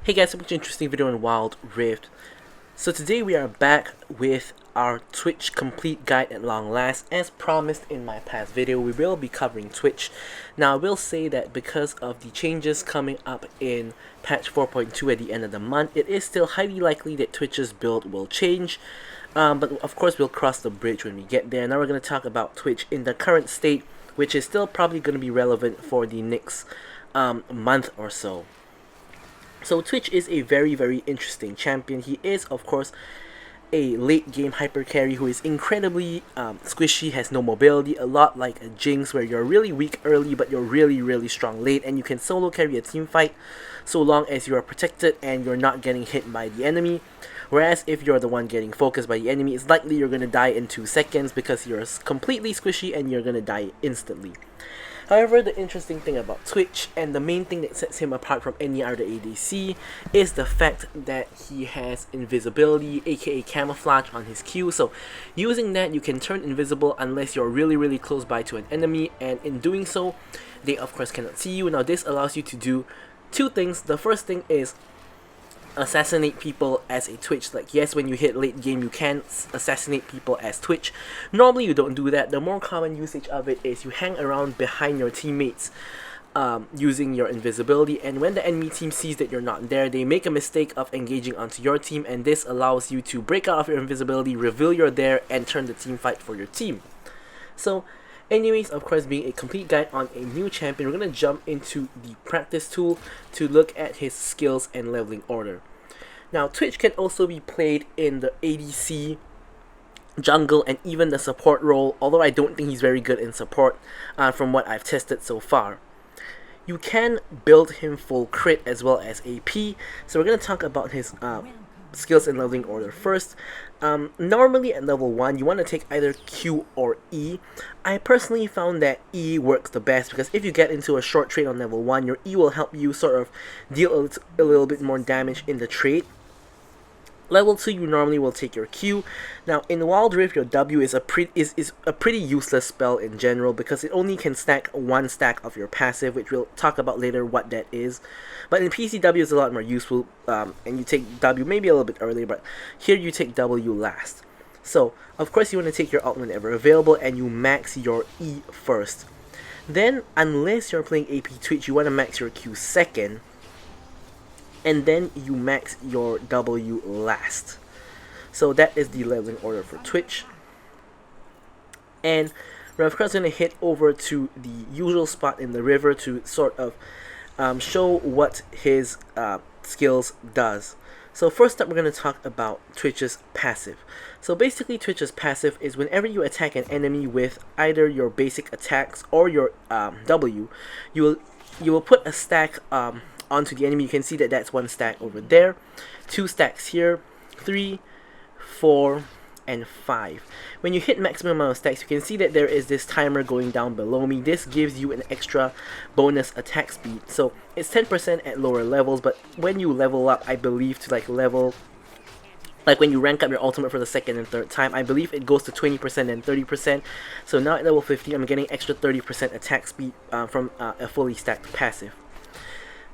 Hey guys, such an interesting video on Wild Rift. So today we are back with our Twitch complete guide at long last. As promised in my past video, we will be covering Twitch. Now I will say that because of the changes coming up in patch 4.2 at the end of the month, it is still highly likely that Twitch's build will change. But of course we'll cross the bridge when we get there. Now we're going to talk about Twitch in the current state, which is still probably going to be relevant for the next month or so. So Twitch is a very interesting champion. He is of course a late game hyper carry who is incredibly squishy, has no mobility, a lot like a Jinx where you're really weak early but you're really strong late, and you can solo carry a team fight so long as you are protected and you're not getting hit by the enemy. Whereas if you're the one getting focused by the enemy, it's likely you're going to die in 2 seconds because you're completely squishy and you're going to die instantly. However, the interesting thing about Twitch, and the main thing that sets him apart from any other ADC, is the fact that he has invisibility, aka camouflage, on his Q. So using that, you can turn invisible unless you're really close by to an enemy, and in doing so, they of course cannot see you. Now this allows you to do 2 things. The first thing is assassinate people as a Twitch. Like, yes, when you hit late game you can assassinate people as Twitch. Normally you don't do that. The more common usage of it is you hang around behind your teammates using your invisibility, and when the enemy team sees that you're not there, they make a mistake of engaging onto your team, and this allows you to break out of your invisibility, reveal you're there, and turn the team fight for your team. So anyways, of course, being a complete guide on a new champion, we're going to jump into the practice tool to look at his skills and leveling order. Now, Twitch can also be played in the ADC, jungle, and even the support role, although I don't think he's very good in support from what I've tested so far. You can build him full crit as well as AP, so we're going to talk about his skills and leveling order first. Normally at level 1 you want to take either Q or E. I personally found that E works the best because if you get into a short trade on level 1, your E will help you sort of deal a little bit more damage in the trade. Level 2 you normally will take your Q. Now in Wild Rift your W is a pretty useless spell in general because it only can stack 1 stack of your passive, which we'll talk about later what that is. But in PC, W is a lot more useful, and you take W maybe a little bit earlier, but here you take W last. So of course you want to take your ult whenever available, and you max your E first. Then unless you're playing AP Twitch, you want to max your Q second, and then you max your W last. So that is the leveling order for Twitch. And we're of course going to head over to the usual spot in the river to sort of show what his skills does. So first up, we're going to talk about Twitch's passive. So basically Twitch's passive is whenever you attack an enemy with either your basic attacks or your W, you will put a stack onto the enemy. You can see that that's 1 stack over there, 2 stacks here, 3, 4, and 5. When you hit maximum amount of stacks, you can see that there is this timer going down below me. This gives you an extra bonus attack speed. So it's 10% at lower levels, but when you level up, I believe to like when you rank up your ultimate for the 2nd and 3rd time, I believe it goes to 20% and 30%. So now at level 50, I'm getting extra 30% attack speed from a fully stacked passive.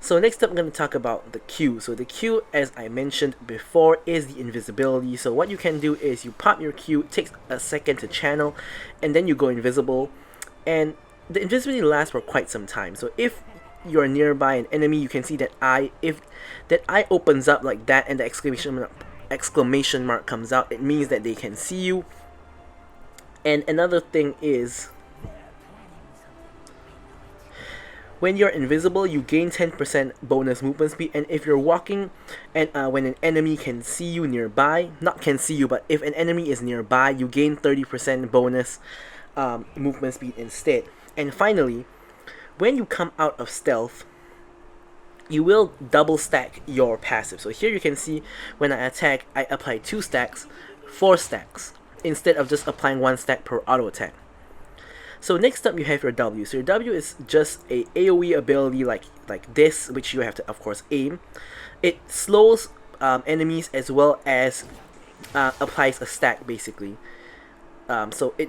So next up, I'm going to talk about the Q. So the Q, as I mentioned before, is the invisibility. So what you can do is you pop your Q, it takes a second to channel, and then you go invisible. And the invisibility lasts for quite some time. So if you're nearby an enemy, you can see that if that eye opens up like that and the exclamation mark comes out, it means that they can see you. And another thing is, when you're invisible, you gain 10% bonus movement speed, and if you're walking and when an enemy can see you nearby, not can see you, but if an enemy is nearby, you gain 30% bonus movement speed instead. And finally, when you come out of stealth, you will double stack your passive. So here you can see when I attack, I apply 2 stacks, 4 stacks, instead of just applying 1 stack per auto attack. So next up you have your W. So your W is just a AoE ability like this, which you have to of course aim. It slows enemies as well as applies a stack basically. So it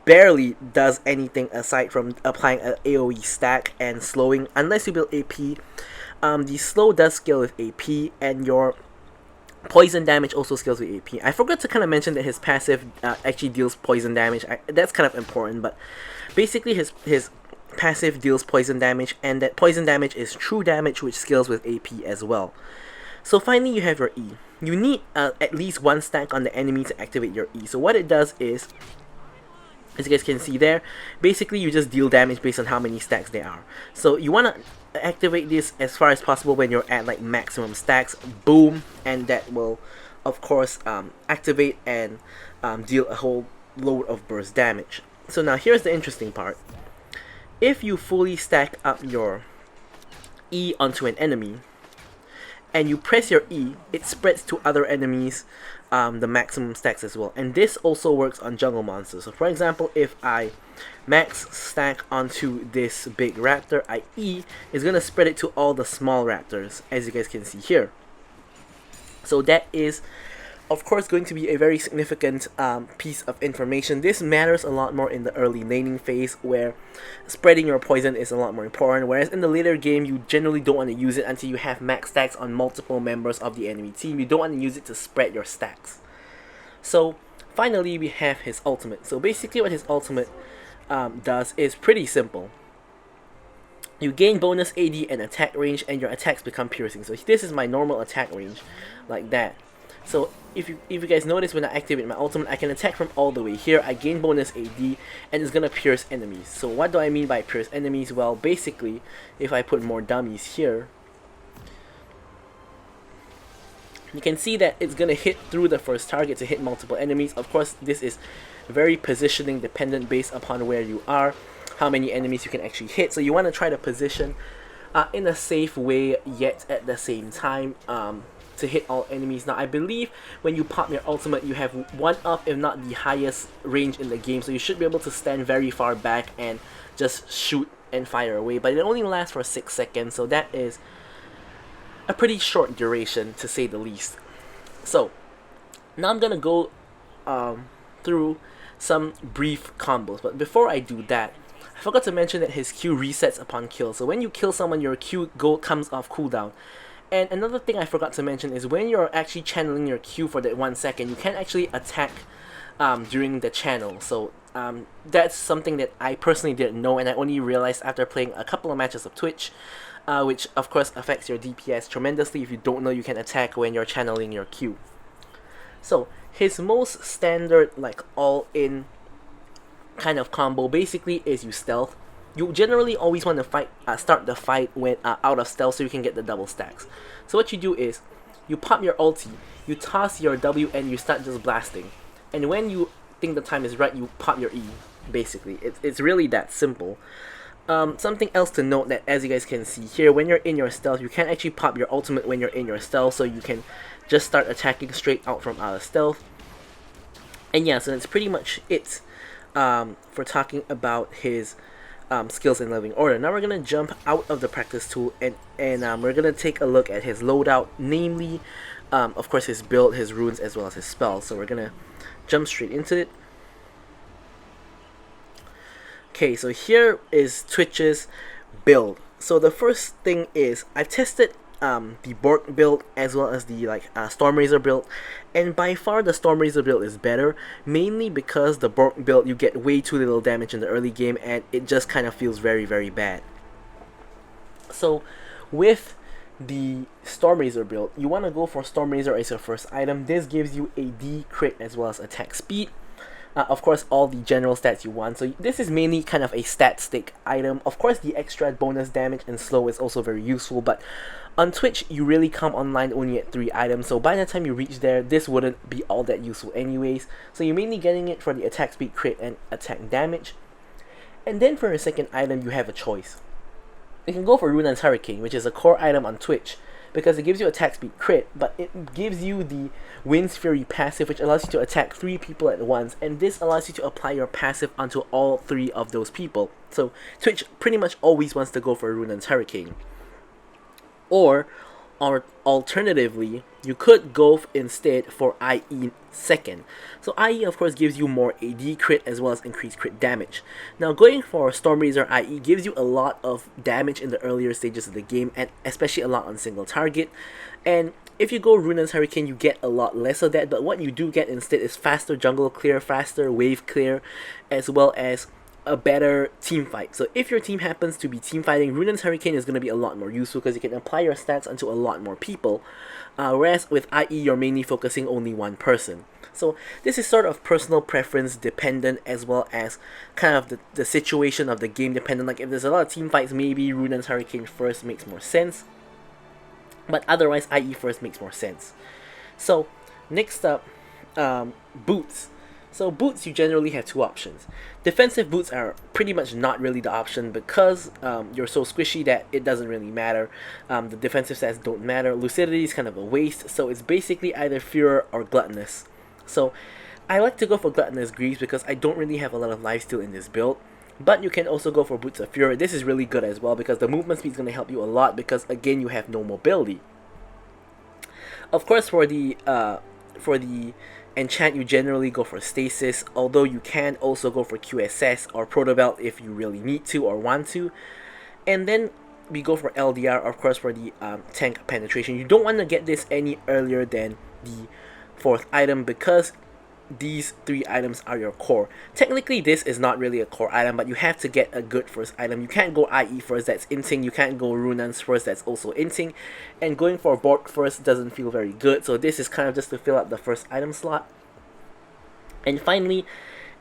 barely does anything aside from applying an AoE stack and slowing. Unless you build AP, the slow does scale with AP, and your poison damage also scales with AP. I forgot to kind of mention that his passive actually deals poison damage. That's kind of important, but basically his passive deals poison damage, and that poison damage is true damage, which scales with AP as well. So finally, you have your E. You need at least one stack on the enemy to activate your E. So what it does is, as you guys can see there, basically you just deal damage based on how many stacks there are. So you want to activate this as far as possible when you're at like maximum stacks. Boom, and that will of course activate and deal a whole load of burst damage. So now here's the interesting part. If you fully stack up your E onto an enemy and you press your E, it spreads to other enemies the maximum stacks as well. And this also works on jungle monsters. So for example, if I max stack onto this big raptor, I E is going to spread it to all the small raptors, as you guys can see here. So that is of course going to be a very significant piece of information. This matters a lot more in the early laning phase, where spreading your poison is a lot more important, whereas in the later game you generally don't want to use it until you have max stacks on multiple members of the enemy team. You don't want to use it to spread your stacks. So finally we have his ultimate. So basically what his ultimate does is pretty simple. You gain bonus AD and attack range, and your attacks become piercing. So this is my normal attack range, like that. So if you guys notice, when I activate my ultimate, I can attack from all the way here. I gain bonus AD, and it's gonna pierce enemies. So what do I mean by pierce enemies? Well, basically, if I put more dummies here, you can see that it's gonna hit through the first target to hit multiple enemies. Of course, this is very positioning dependent based upon where you are, how many enemies you can actually hit. So you want to try to position in a safe way, yet at the same time to hit all enemies. Now I believe when you pop your ultimate, you have one up, if not the highest range in the game, so you should be able to stand very far back and just shoot and fire away, but it only lasts for 6 seconds, so that is a pretty short duration to say the least. So now I'm gonna go through some brief combos, but before I do that, I forgot to mention that his Q resets upon kill. So when you kill someone, your Q comes off cooldown. And another thing I forgot to mention is when you're actually channeling your Q for that 1 second, you can actually attack during the channel. So that's something that I personally didn't know, and I only realized after playing a couple of matches of Twitch, which of course affects your DPS tremendously if you don't know you can attack when you're channeling your Q. So his most standard, like all-in kind of combo basically is you stealth. You generally always want to start the fight when out of stealth, so you can get the double stacks. So what you do is you pop your ulti, you toss your W, and you start just blasting. And when you think the time is right, you pop your E. Basically, it's really that simple. Something else to note, that as you guys can see here, when you're in your stealth, you can actually pop your ultimate when you're in your stealth, so you can just start attacking straight out from out of stealth. And yeah, so that's pretty much it for talking about his skills in living order. Now we're gonna jump out of the practice tool and we're gonna take a look at his loadout, namely of course his build, his runes, as well as his spells. So we're gonna jump straight into it. Okay, so here is Twitch's build. So the first thing is I've tested the Bork build as well as the Stormrazor build, and by far the Stormrazor build is better, mainly because the Bork build you get way too little damage in the early game and it just kind of feels very, very bad. So with the Stormrazor build, you want to go for Stormrazor as your first item. This gives you AD, crit, as well as attack speed. Of course, all the general stats you want. So this is mainly kind of a stat stick item. Of course, the extra bonus damage and slow is also very useful, but on Twitch, you really come online only at 3 items, so by the time you reach there, this wouldn't be all that useful anyways. So you're mainly getting it for the attack speed, crit, and attack damage. And then for your second item, you have a choice. You can go for Runan's Hurricane, which is a core item on Twitch, because it gives you attack speed, crit, but it gives you the Wind's Fury passive, which allows you to attack 3 people at once, and this allows you to apply your passive onto all 3 of those people. So Twitch pretty much always wants to go for Runan's Hurricane. Or Or alternatively, you could go instead for IE second. So IE of course gives you more AD crit as well as increased crit damage. Now going for Storm Razor IE gives you a lot of damage in the earlier stages of the game, and especially a lot on single target. And if you go Runan's Hurricane, you get a lot less of that, but what you do get instead is faster jungle clear, faster wave clear, as well as a better team fight. So if your team happens to be team fighting, Runan's Hurricane is going to be a lot more useful because you can apply your stats onto a lot more people, whereas with IE you're mainly focusing only one person. So this is sort of personal preference dependent, as well as kind of the situation of the game dependent. Like if there's a lot of team fights, maybe Runan's Hurricane first makes more sense, but otherwise IE first makes more sense. So next up, boots. So boots, you generally have two options. Defensive boots are pretty much not really the option because you're so squishy that it doesn't really matter. The defensive stats don't matter. Lucidity is kind of a waste, so it's basically either Furor or Gluttonous. So I like to go for Gluttonous Greaves because I don't really have a lot of lifesteal in this build. But you can also go for Boots of Furor. This is really good as well because the movement speed is going to help you a lot because again you have no mobility. Of course for the enchant, you generally go for Stasis, although you can also go for QSS or Protobelt if you really need to or want to. And then we go for LDR, of course, for the tank penetration. You don't want to get this any earlier than the 4th item because these 3 items are your core. Technically this is not really a core item, but you have to get a good first item. You can't go IE first, that's inting. You can't go Runan's first, that's also inting. And going for Bork first doesn't feel very good, so this is kind of just to fill up the first item slot. And finally,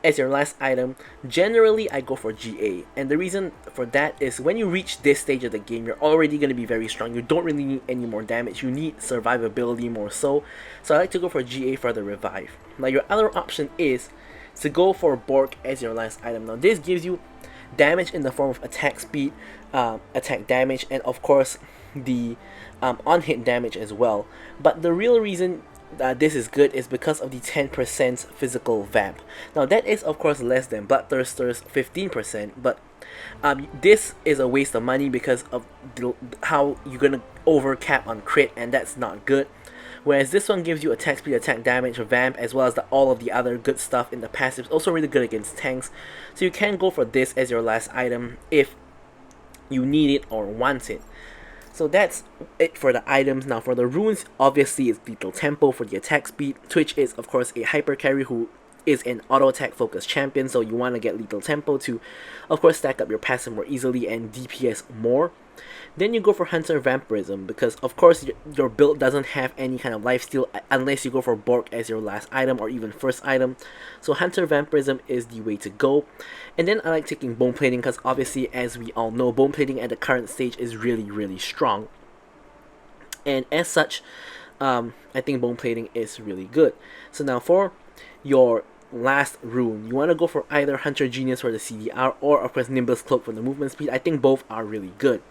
as your last item, generally I go for GA, and the reason for that is when you reach this stage of the game, you're already going to be very strong. You don't really need any more damage, you need survivability more so I like to go for GA for the revive. Now your other option is to go for Bork as your last item. Now this gives you damage in the form of attack speed, attack damage, and of course the on-hit damage as well. But the real reason this is good is because of the 10% physical vamp. Now that is of course less than Bloodthirster's 15%, but this is a waste of money because of how you're gonna overcap on crit, and that's not good. Whereas this one gives you attack speed, attack damage, vamp, as well as all of the other good stuff in the passives. Also really good against tanks, so you can go for this as your last item if you need it or want it. So that's it for the items. Now for the runes, obviously it's Lethal Tempo for the attack speed. Twitch is of course a hyper carry who is an auto attack focused champion, so you want to get Lethal Tempo to of course stack up your passive more easily and DPS more. Then you go for Hunter Vampirism because of course your build doesn't have any kind of lifesteal unless you go for Bork as your last item or even first item. So Hunter Vampirism is the way to go. And then I like taking Bone Plating because obviously, as we all know, Bone Plating at the current stage is really strong. And as such, I think Bone Plating is really good. So now for your last rune, you want to go for either Hunter Genius for the CDR or of course Nimbus Cloak for the movement speed. I think both are really good.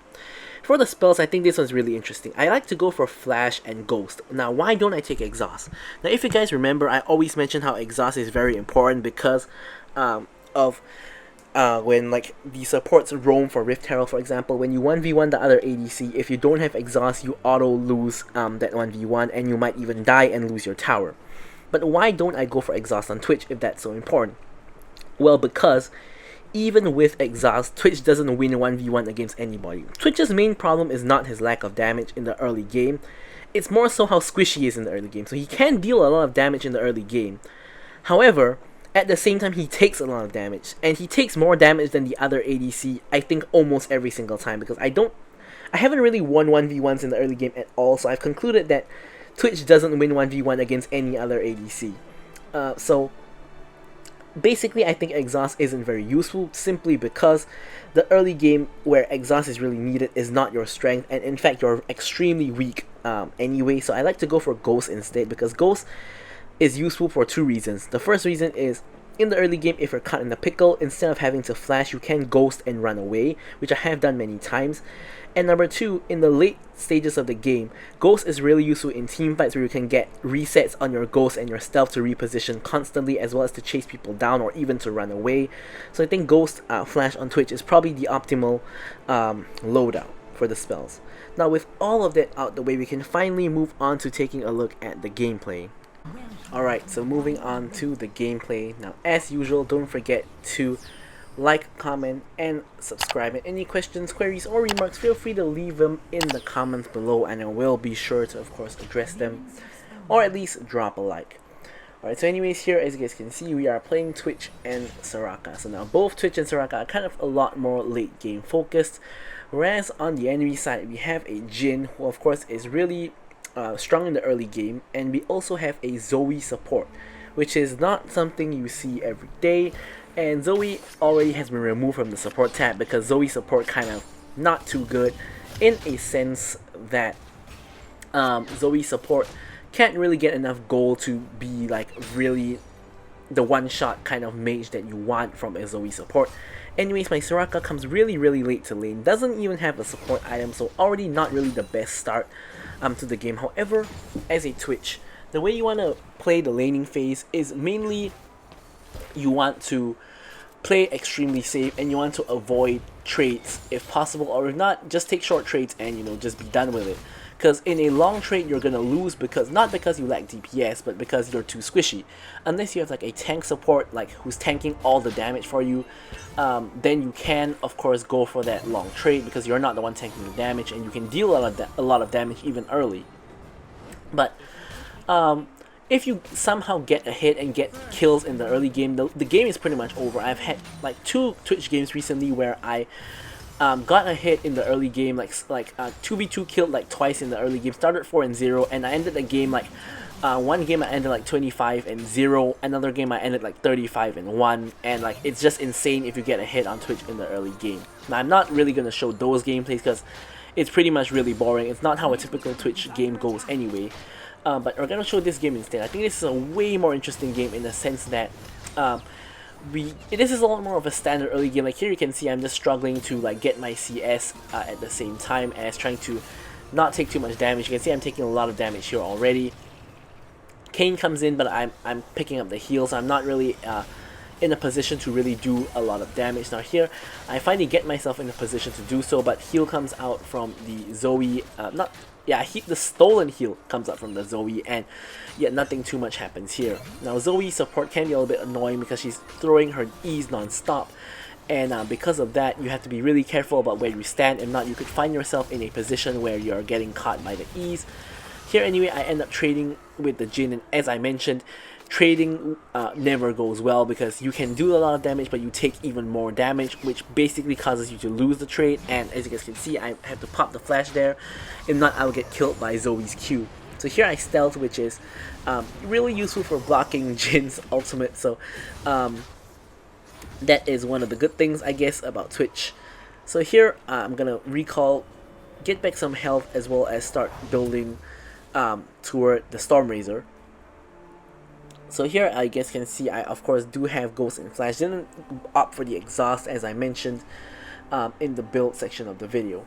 For the spells, I think this one's really interesting. I like to go for Flash and Ghost. Now, why don't I take Exhaust? Now, if you guys remember, I always mention how Exhaust is very important because of when like the supports roam for Rift Herald, for example. When you 1v1 the other ADC, if you don't have Exhaust, you auto lose that 1v1 and you might even die and lose your tower. But why don't I go for Exhaust on Twitch if that's so important? Well, because even with Exhaust, Twitch doesn't win 1v1 against anybody. Twitch's main problem is not his lack of damage in the early game, it's more so how squishy he is in the early game. So he can deal a lot of damage in the early game. However, at the same time he takes a lot of damage, and he takes more damage than the other ADC, I think almost every single time, because I haven't really won 1v1s in the early game at all, so I've concluded that Twitch doesn't win 1v1 against any other ADC. So basically, I think Exhaust isn't very useful simply because the early game where Exhaust is really needed is not your strength, and in fact you're extremely weak anyway. So I like to go for Ghost instead because Ghost is useful for 2 reasons. The first reason is in the early game, if you're caught in a pickle, instead of having to flash, you can Ghost and run away, which I have done many times. And number 2, in the late stages of the game, Ghost is really useful in team fights where you can get resets on your Ghost and your stealth to reposition constantly, as well as to chase people down or even to run away. So I think Ghost Flash on Twitch is probably the optimal loadout. for the spells. Now with all of that out the way, we can finally move on to taking a look at the gameplay. Alright, so moving on to the gameplay. Now as usual, don't forget to like, comment, and subscribe. And any questions, queries, or remarks, feel free to leave them in the comments below, and I will be sure to, of course, address them, or at least drop a like. Alright, so anyways, here as you guys can see, we are playing Twitch and Soraka. So now both Twitch and Soraka are kind of a lot more late game focused, whereas on the enemy side we have a Jhin, who of course is really strong in the early game, and we also have a Zoe support, which is not something you see every day. And Zoe already has been removed from the support tab because Zoe support kind of not too good, in a sense that Zoe support can't really get enough gold to be like really the one-shot kind of mage that you want from a Zoe support. Anyways, my Soraka comes really late to lane, doesn't even have a support item, so already not really the best start to the game. However, as a Twitch, the way you want to play the laning phase is mainly you want to play extremely safe, and you want to avoid trades if possible, or if not, just take short trades and, you know, just be done with it. Because in a long trade you're gonna lose, because not because you lack DPS, but because you're too squishy. Unless you have like a tank support like who's tanking all the damage for you, then you can of course go for that long trade, because you're not the one tanking the damage, and you can deal a lot of damage even early. But if you somehow get a hit and get kills in the early game, the game is pretty much over. I've had like 2 Twitch games recently where I got a hit in the early game, like 2v2 killed like twice in the early game, started 4-0, and I ended the game like one game I ended like 25-0, another game I ended like 35-1, and like it's just insane if you get a hit on Twitch in the early game. Now I'm not really gonna show those gameplays because it's pretty much really boring. It's not how a typical Twitch game goes anyway. But we're gonna show this game instead. I think this is a way more interesting game in the sense that this is a lot more of a standard early game. Like here you can see I'm just struggling to like get my CS at the same time as trying to not take too much damage. You can see I'm taking a lot of damage here already. Kane comes in, but I'm picking up the heals. I'm not really in a position to really do a lot of damage. Now here I finally get myself in a position to do so, but heal comes out from the Zoe, the stolen heal comes out from the Zoe, and yet nothing too much happens here. Now Zoe's support can be a little bit annoying because she's throwing her E's non-stop, and because of that you have to be really careful about where you stand. If not, you could find yourself in a position where you're getting caught by the E's. Here anyway, I end up trading with the Jhin, and as I mentioned, trading never goes well because you can do a lot of damage but you take even more damage, which basically causes you to lose the trade. And as you guys can see, I have to pop the flash there, if not I'll get killed by Zoe's Q. So here I stealth, which is really useful for blocking Jin's ultimate, so that is one of the good things I guess about Twitch. So here I'm gonna recall, get back some health, as well as start building toward the Stormrazor. So here I guess you can see I of course do have Ghost and Flash. Didn't opt for the exhaust as I mentioned in the build section of the video.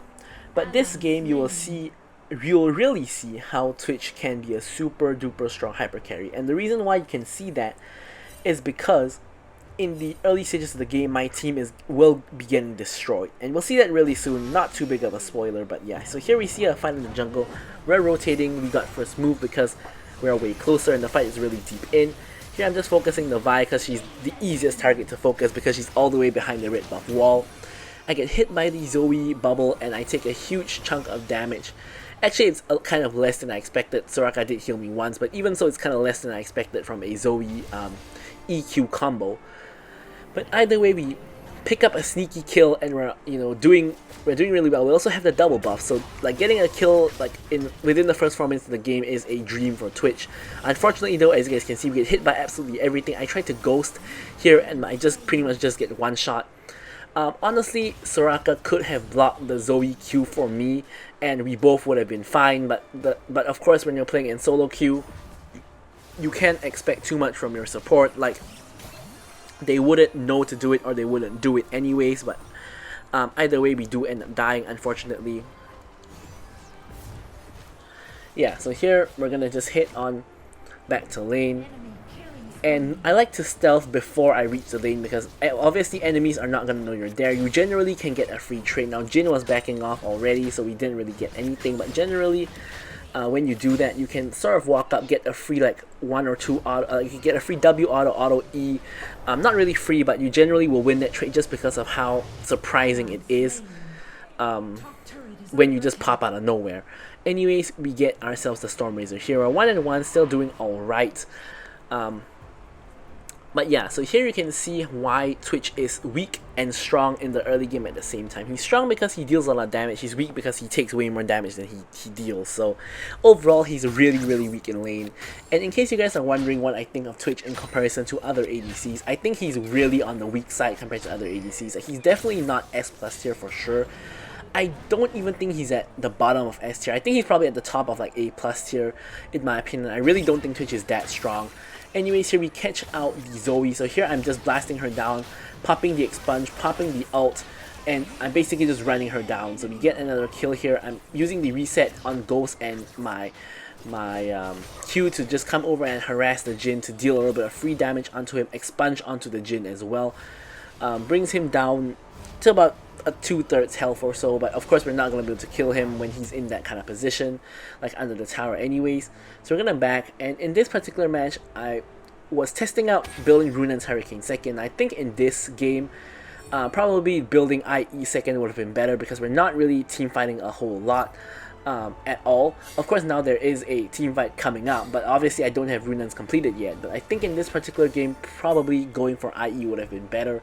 But this game you'll really see how Twitch can be a super duper strong hyper carry. And the reason why you can see that is because in the early stages of the game my team will be getting destroyed, and we'll see that really soon. Not too big of a spoiler, but yeah. So here we see a fight in the jungle. We're rotating, we got first move because we're way closer and the fight is really deep in. Here I'm just focusing the Vi because she's the easiest target to focus because she's all the way behind the red buff wall. I get hit by the Zoe bubble and I take a huge chunk of damage. Actually it's kind of less than I expected. Soraka did heal me once, but even so it's kind of less than I expected from a Zoe EQ combo. But either way, we pick up a sneaky kill and we're doing really well. We also have the double buff, so like getting a kill like within the first 4 minutes of the game is a dream for Twitch. Unfortunately though, as you guys can see, we get hit by absolutely everything. I tried to ghost here and I just pretty much just get one shot. Honestly, Soraka could have blocked the Zoe Q for me and we both would have been fine, but of course when you're playing in solo queue, you can't expect too much from your support. Like, they wouldn't know to do it or they wouldn't do it anyways, but either way we do end up dying, unfortunately. Yeah, so here we're gonna just hit on back to lane. And I like to stealth before I reach the lane because obviously enemies are not going to know you're there. You generally can get a free trade. Now Jin was backing off already, so we didn't really get anything, but generally when you do that, you can sort of walk up, get a free like 1 or 2 auto, you can get a free W auto E. Not really free, but you generally will win that trade just because of how surprising it is when you just pop out of nowhere. Anyways, we get ourselves the Stormraiser hero. 1-1, still doing alright. But yeah, so here you can see why Twitch is weak and strong in the early game at the same time. He's strong because he deals a lot of damage. He's weak because he takes way more damage than he deals. So overall, he's really weak in lane. And in case you guys are wondering what I think of Twitch in comparison to other ADCs, I think he's really on the weak side compared to other ADCs. He's definitely not S+ tier for sure. I don't even think he's at the bottom of S tier. I think he's probably at the top of like A+ tier in my opinion. I really don't think Twitch is that strong. Anyways, here we catch out the Zoe. So here I'm just blasting her down, popping the expunge, popping the ult, and I'm basically just running her down. So we get another kill here. I'm using the reset on Ghost and my Q to just come over and harass the Jin to deal a little bit of free damage onto him, expunge onto the Jin as well. Brings him down to about a 2/3 health or so, but of course we're not going to be able to kill him when he's in that kind of position, like under the tower anyways. So we're going to back, and in this particular match, I was testing out building Runan's Hurricane second. I think in this game, probably building IE second would have been better because we're not really team fighting a whole lot at all. Of course now there is a team fight coming up, but obviously I don't have Runan's completed yet. But I think in this particular game, probably going for IE would have been better.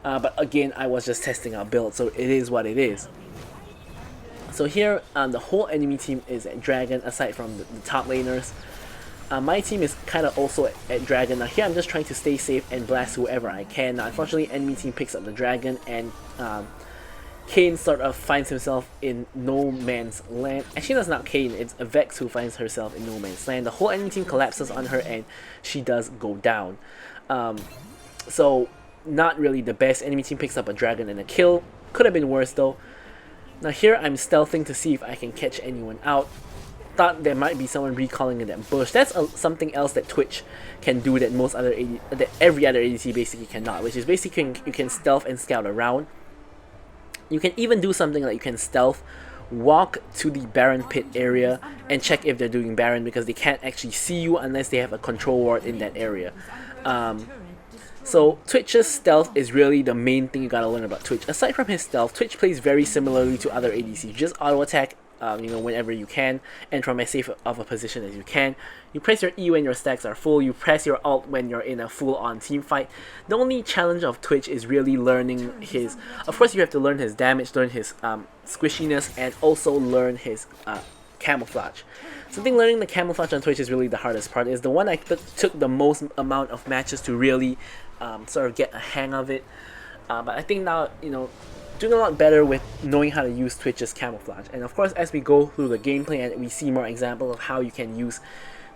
But again, I was just testing out build, so it is what it is. So here, the whole enemy team is at Dragon, aside from the top laners. My team is kind of also at Dragon. Now here I'm just trying to stay safe and blast whoever I can. Now unfortunately, enemy team picks up the Dragon, and Kayn sort of finds himself in no man's land. Actually, that's not Kayn, it's Vex who finds herself in no man's land. The whole enemy team collapses on her, and she does go down. So not really the best. Enemy team picks up a Dragon and a kill. Could have been worse though. Now here I'm stealthing to see if I can catch anyone out. Thought there might be someone recalling in that bush. That's something else that Twitch can do that that every other ADC basically cannot, which is basically you can stealth and scout around. You can even do something like you can stealth, walk to the Baron pit area and check if they're doing Baron, because they can't actually see you unless they have a control ward in that area. So Twitch's stealth is really the main thing you gotta learn about Twitch. Aside from his stealth, Twitch plays very similarly to other ADCs. You just auto attack, whenever you can, and from as safe of a position as you can. You press your E when your stacks are full. You press your alt when you're in a full-on team fight. The only challenge of Twitch is really learning his. Of course, you have to learn his damage, learn his squishiness, and also learn his camouflage. So I think learning the camouflage on Twitch is really the hardest part. It's the one I took the most amount of matches to really sort of get a hang of it. But I think now, doing a lot better with knowing how to use Twitch's camouflage. And of course, as we go through the gameplay and we see more examples of how you can use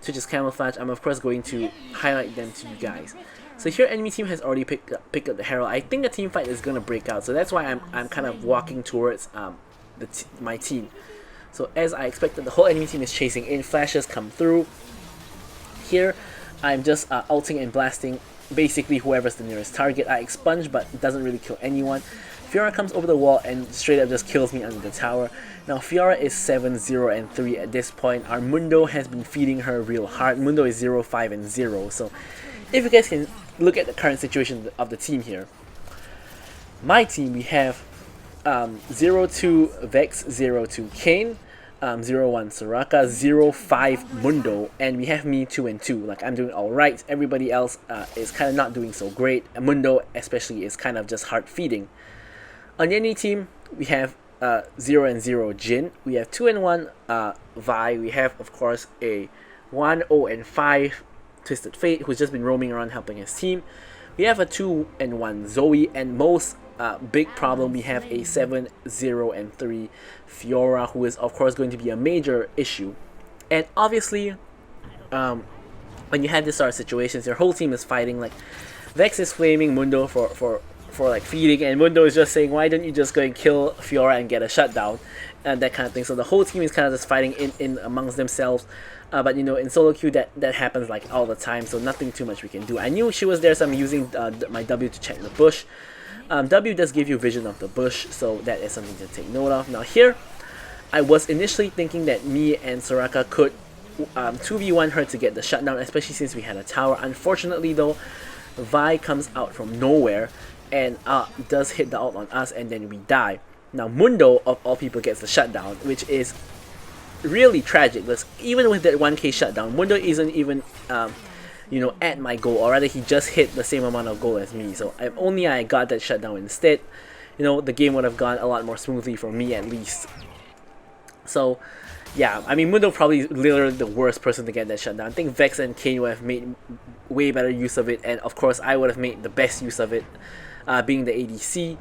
Twitch's camouflage, I'm of course going to highlight them to you guys. So here, enemy team has already picked up the Herald. I think the team fight is gonna break out, so that's why I'm kind of walking towards my team. So as I expected, the whole enemy team is chasing in. Flashes come through. Here, I'm just ulting and blasting basically whoever's the nearest target. I expunge, but it doesn't really kill anyone. Fiora comes over the wall and straight up just kills me under the tower. Now Fiora is 7-0 and 3 at this point. Our Mundo has been feeding her real hard. Mundo is 0-5 and 0. So if you guys can look at the current situation of the team here. My team, we have 0-2 Vex, 0-2 Kayn, 0-1 Soraka, 0-5 Mundo, and we have me 2-2. Like, I'm doing alright. Everybody else is kind of not doing so great. Mundo especially is kind of just hard feeding. On the enemy team, we have 0-0 Jin. We have 2-1 Vi. We have, of course, a 1-0-5 Twisted Fate, who's just been roaming around helping his team. We have a 2-1 Zoe, and most big problem, we have a 7-0 and 3 Fiora, who is of course going to be a major issue. And obviously, when you have this sort of situations, your whole team is fighting. Like, Vex is flaming Mundo for for like feeding, and Mundo is just saying, why don't you just go and kill Fiora and get a shutdown, and that kind of thing. So the whole team is kind of just fighting in amongst themselves. But you know, in solo queue that happens like all the time, so nothing too much we can do. I knew she was there, so I'm using my W to check the bush. W does give you vision of the bush, so that is something to take note of. Now here, I was initially thinking that me and Soraka could 2v1 her to get the shutdown, especially since we had a tower. Unfortunately though, Vi comes out from nowhere and does hit the ult on us, and then we die. Now Mundo, of all people, gets the shutdown, which is really tragic, because even with that 1k shutdown, Mundo isn't even you know, at my goal, or rather he just hit the same amount of goal as me. So if only I got that shutdown instead, you know, the game would have gone a lot more smoothly for me at least. So yeah, I mean, Mundo probably literally the worst person to get that shutdown. I think Vex and Kane would have made way better use of it, and of course I would have made the best use of it, being the ADC,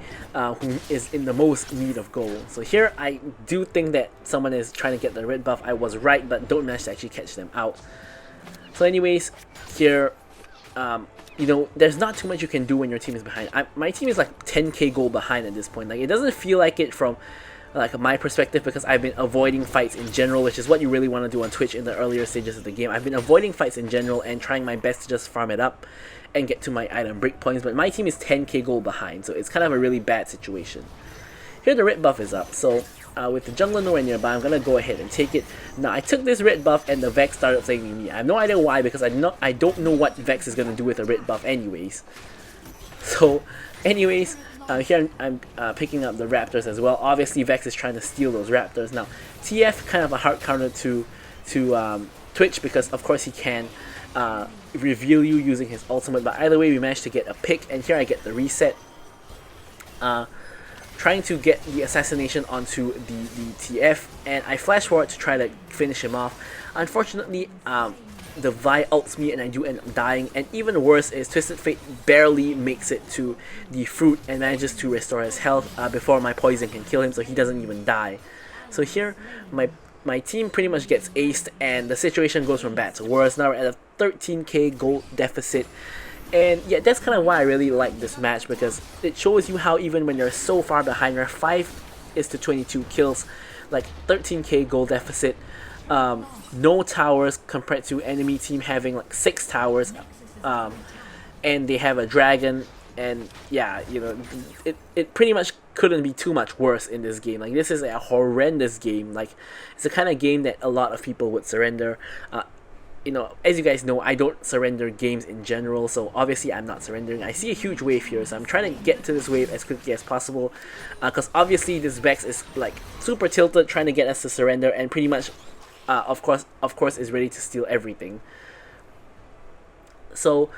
who is in the most need of gold. So here I do think that someone is trying to get the red buff. I was right, but don't manage to actually catch them out. So anyways, here, you know, there's not too much you can do when your team is behind. My team is like 10k gold behind at this point. Like, it doesn't feel like it from like my perspective, because I've been avoiding fights in general, which is what you really want to do on Twitch in the earlier stages of the game. I've been avoiding fights in general and trying my best to just farm it up and get to my item break points, but my team is 10k gold behind, so it's kind of a really bad situation. Here the red buff is up, so with the jungler nowhere nearby, I'm gonna go ahead and take it. Now I took this red buff and the Vex started saving me. I have no idea why, because I don't know what Vex is gonna do with a red buff anyways. So anyways, here I'm picking up the Raptors as well. Obviously Vex is trying to steal those Raptors. Now TF kind of a hard counter to Twitch, because of course he can reveal you using his ultimate, but either way we managed to get a pick, and here I get the reset. Trying to get the assassination onto the TF, and I flash forward to try to finish him off. Unfortunately, the Vi ults me and I do end up dying, and even worse is Twisted Fate barely makes it to the fruit and manages to restore his health before my poison can kill him, so he doesn't even die. So here, my team pretty much gets aced, and the situation goes from bad to worse. Now we're at a 13k gold deficit. And yeah, that's kind of why I really like this match, because it shows you how even when you're so far behind, you're 5:22 kills, like 13k gold deficit, no towers compared to enemy team having like 6 towers, and they have a dragon, and yeah, you know, it pretty much couldn't be too much worse in this game. Like, this is a horrendous game. Like, it's the kind of game that a lot of people would surrender. You know, as you guys know, I don't surrender games in general, so obviously I'm not surrendering. I see a huge wave here, so I'm trying to get to this wave as quickly as possible, because obviously this Vex is like super tilted, trying to get us to surrender, and pretty much, of course, is ready to steal everything. So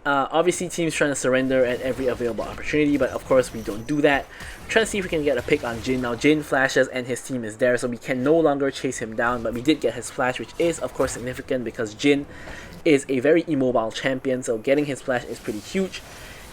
obviously teams trying to surrender at every available opportunity, but of course we don't do that. Trying to see if we can get a pick on Jhin. Now Jhin flashes and his team is there, so we can no longer chase him down, but we did get his flash, which is of course significant because Jhin is a very immobile champion, so getting his flash is pretty huge.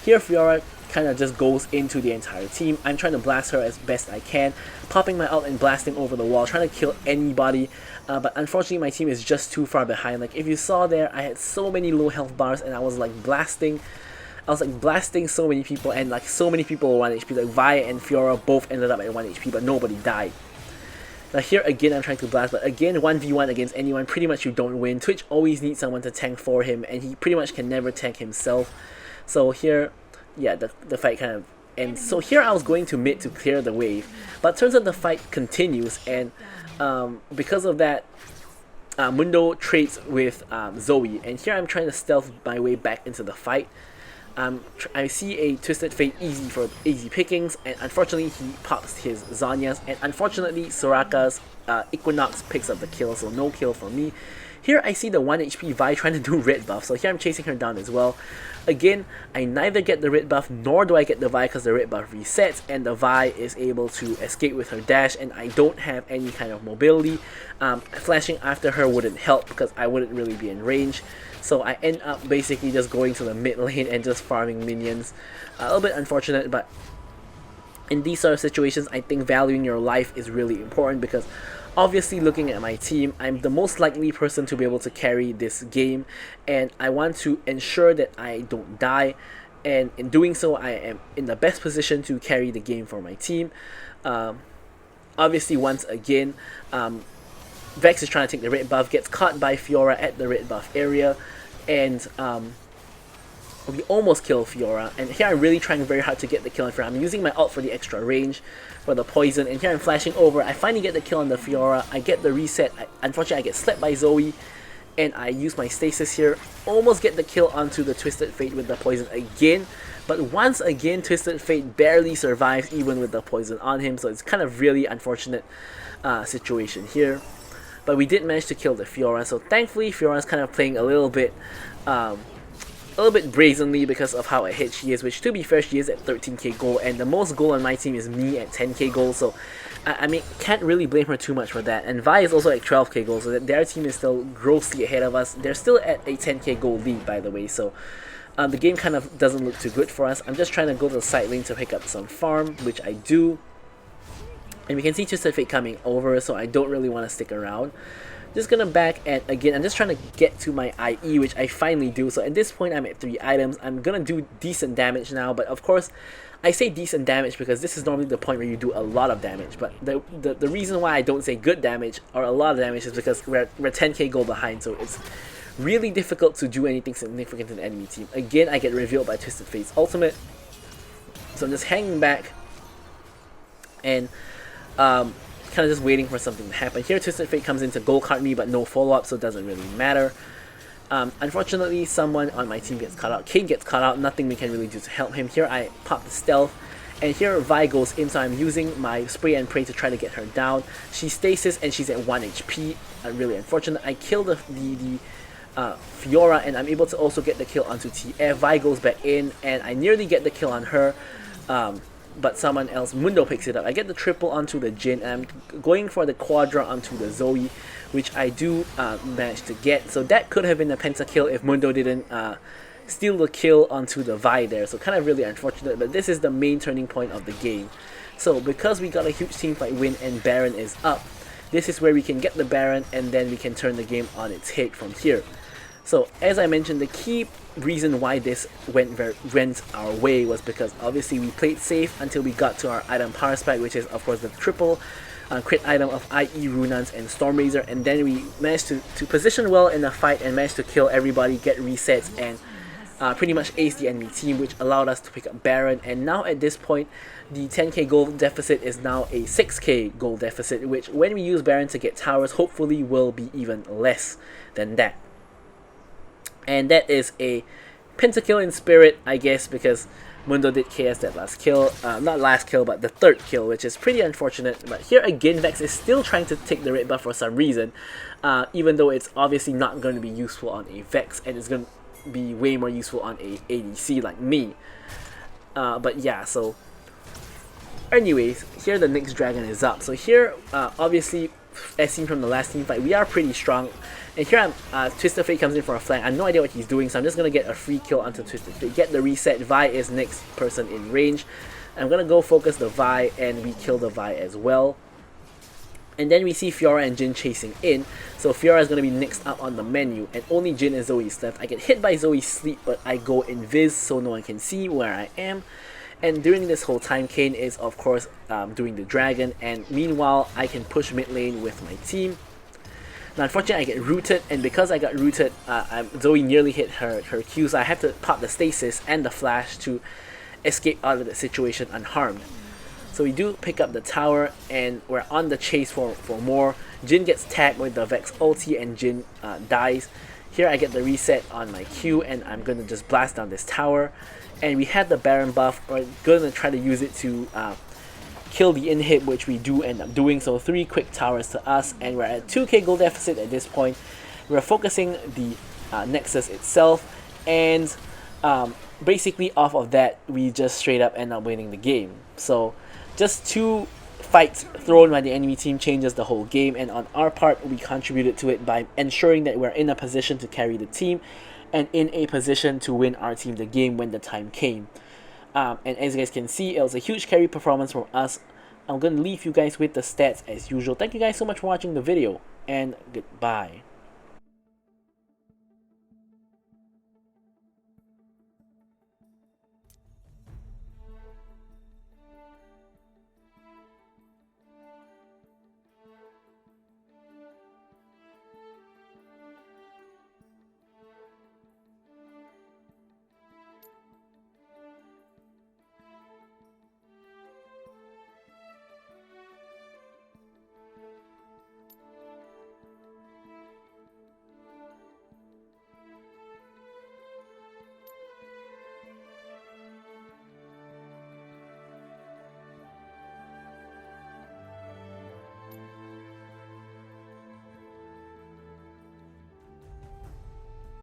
Here Fiora kind of just goes into the entire team. I'm trying to blast her as best I can, popping my ult and blasting over the wall, trying to kill anybody, but unfortunately my team is just too far behind. Like, if you saw there, I had so many low health bars and I was like blasting so many people, and like so many people were 1 HP. Like Vi and Fiora both ended up at 1 HP, but nobody died. Now here again I'm trying to blast, but again 1v1 against anyone, pretty much you don't win. Twitch always needs someone to tank for him, and he pretty much can never tank himself. So here, yeah, the fight kind of ends. So here I was going to mid to clear the wave, but turns out the fight continues, and because of that, Mundo trades with Zoe, and here I'm trying to stealth my way back into the fight. I see a Twisted Fate easy pickings, and unfortunately he pops his Zhonya's, and unfortunately Soraka's Equinox picks up the kill, so no kill for me. Here I see the 1 HP Vi trying to do red buff, so here I'm chasing her down as well. Again, I neither get the red buff nor do I get the Vi, because the red buff resets and the Vi is able to escape with her dash, and I don't have any kind of mobility. Flashing after her wouldn't help because I wouldn't really be in range. So I end up basically just going to the mid lane and just farming minions. A little bit unfortunate, but in these sort of situations, I think valuing your life is really important, because obviously looking at my team, I'm the most likely person to be able to carry this game, and I want to ensure that I don't die. and in doing so I am in the best position to carry the game for my team. Obviously once again, Vex is trying to take the red buff, gets caught by Fiora at the red buff area, and we almost kill Fiora, and here I'm really trying very hard to get the kill on Fiora. I'm using my ult for the extra range, for the poison, and here I'm flashing over. I finally get the kill on the Fiora, I get the reset. Unfortunately I get slept by Zoe, and I use my stasis here, almost get the kill onto the Twisted Fate with the poison again, but once again Twisted Fate barely survives even with the poison on him, so it's kind of really unfortunate situation here. But we did manage to kill the Fiora, so thankfully Fiora's kind of playing a little bit brazenly because of how ahead she is, which to be fair she is at 13k gold, and the most gold on my team is me at 10k gold, so I mean, can't really blame her too much for that. And Vi is also at 12k gold, so that their team is still grossly ahead of us. They're still at a 10k gold lead, by the way, so the game kind of doesn't look too good for us. I'm just trying to go to the side lane to pick up some farm, which I do. And we can see Twisted Fate coming over, so I don't really want to stick around. Just gonna back, and again, I'm just trying to get to my IE, which I finally do. So at this point, I'm at 3 items. I'm gonna do decent damage now, but of course, I say decent damage because this is normally the point where you do a lot of damage. But the reason why I don't say good damage or a lot of damage is because we're 10k gold behind, so it's really difficult to do anything significant to the enemy team. Again, I get revealed by Twisted Fate's ultimate, so I'm just hanging back and kind of just waiting for something to happen. Here Twisted Fate comes in to gold card me, but no follow-up, so it doesn't really matter. Unfortunately, someone on my team gets caught out. King gets caught out, nothing we can really do to help him. Here I pop the stealth, and here Vi goes in, so I'm using my spray and pray to try to get her down. She stasis and she's at 1 HP, really unfortunate. I kill the Fiora, and I'm able to also get the kill onto TF. Vi goes back in, and I nearly get the kill on her, but someone else, Mundo, picks it up. I get the triple onto the Jhin, and I'm going for the quadra onto the Zoe, which I do manage to get. So that could have been a pentakill if Mundo didn't steal the kill onto the Vi there. So kind of really unfortunate, but this is the main turning point of the game. So because we got a huge team fight win and Baron is up, this is where we can get the Baron, and then we can turn the game on its head from here. So as I mentioned, the key reason why this went our way was because obviously we played safe until we got to our item power spike, which is of course the triple crit item of IE, Runans, and Stormrazor, and then we managed to position well in the fight and managed to kill everybody, get resets, and pretty much ace the enemy team, which allowed us to pick up Baron. And now at this point, the 10k gold deficit is now a 6k gold deficit, which when we use Baron to get towers, hopefully will be even less than that. And that is a pentakill in spirit, I guess, because Mundo did KS that last kill. Not last kill, but the third kill, which is pretty unfortunate. But here again, Vex is still trying to take the red buff for some reason, even though it's obviously not going to be useful on a Vex, and it's going to be way more useful on a ADC like me. But yeah, so anyways, here the next dragon is up. So here, obviously, as seen from the last team fight, we are pretty strong. And here Twisted Fate comes in for a flank. I have no idea what he's doing, so I'm just going to get a free kill onto Twisted Fate. Get the reset. Vi is next person in range. I'm going to go focus the Vi, and we kill the Vi as well. And then we see Fiora and Jhin chasing in. So Fiora is going to be next up on the menu, and only Jhin and Zoe is left. I get hit by Zoe's sleep, but I go invis so no one can see where I am. And during this whole time, Kayn is of course doing the dragon, and meanwhile I can push mid lane with my team. Now unfortunately I get rooted, and because I got rooted, Zoe nearly hit her Q, so I have to pop the stasis and the flash to escape out of the situation unharmed. So we do pick up the tower, and we're on the chase for more. Jhin gets tagged with the Vex ulti, and Jhin dies. Here I get the reset on my Q, and I'm going to just blast down this tower. And we had the Baron buff. We're going to try to use it to kill the inhib, which we do end up doing. So 3 quick towers to us, and we're at 2k gold deficit at this point. We're focusing the Nexus itself, and basically off of that, we just straight up end up winning the game. So just 2 fights thrown by the enemy team changes the whole game, and on our part, we contributed to it by ensuring that we're in a position to carry the team, and in a position to win our team the game when the time came. And as you guys can see, it was a huge carry performance from us. I'm going to leave you guys with the stats as usual. Thank you guys so much for watching the video, and goodbye.